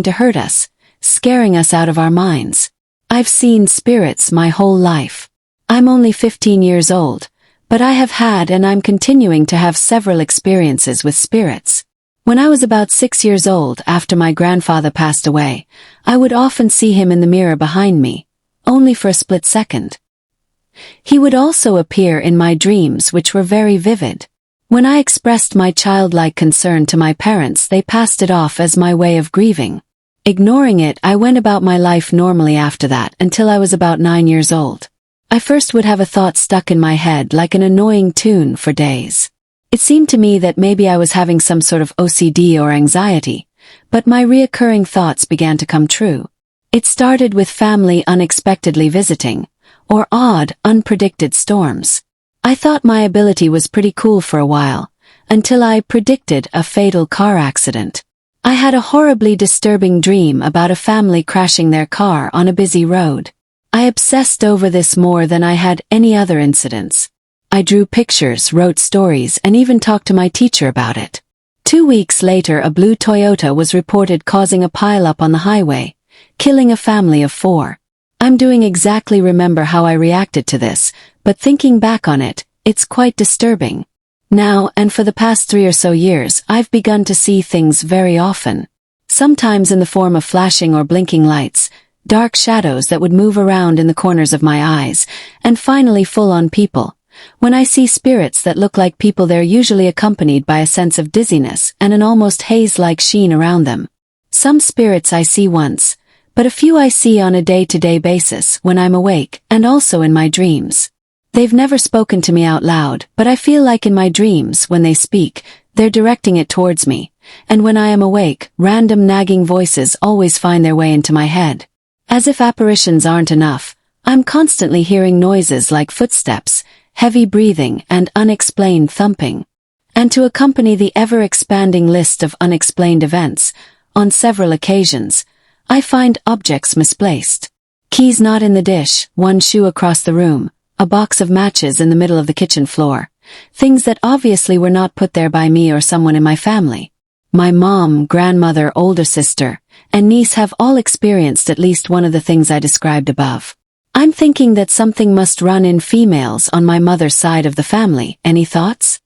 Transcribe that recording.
to hurt us, scaring us out of our minds. I've seen spirits my whole life. I'm only 15 years old, but I have had and I'm continuing to have several experiences with spirits. When I was about 6 years old after my grandfather passed away, I would often see him in the mirror behind me, only for a split second. He would also appear in my dreams, which were very vivid. When I expressed my childlike concern to my parents, they passed it off as my way of grieving. Ignoring it, I went about my life normally after that until I was about 9 years old. I first would have a thought stuck in my head like an annoying tune for days. It seemed to me that maybe I was having some sort of OCD or anxiety, but my reoccurring thoughts began to come true. It started with family unexpectedly visiting, or odd, unpredicted storms. I thought my ability was pretty cool for a while, until I predicted a fatal car accident. I had a horribly disturbing dream about a family crashing their car on a busy road. I obsessed over this more than I had any other incidents. I drew pictures, wrote stories, and even talked to my teacher about it. 2 weeks later, a blue Toyota was reported causing a pileup on the highway, killing a family of 4. I'm doing exactly remember how I reacted to this, but thinking back on it, it's quite disturbing. Now, and for the past 3 or so years, I've begun to see things very often. Sometimes in the form of flashing or blinking lights, dark shadows that would move around in the corners of my eyes, and finally full-on people. When I see spirits that look like people, they're usually accompanied by a sense of dizziness and an almost haze-like sheen around them. Some spirits I see once, but a few I see on a day-to-day basis when I'm awake and also in my dreams. They've never spoken to me out loud, but I feel like in my dreams, when they speak, they're directing it towards me, and when I am awake, random nagging voices always find their way into my head. As if apparitions aren't enough, I'm constantly hearing noises like footsteps, heavy breathing, and unexplained thumping. And to accompany the ever-expanding list of unexplained events, on several occasions, I find objects misplaced. Keys not in the dish, one shoe across the room, a box of matches in the middle of the kitchen floor. Things that obviously were not put there by me or someone in my family. My mom, grandmother, older sister, and niece have all experienced at least one of the things I described above. I'm thinking that something must run in females on my mother's side of the family. Any thoughts?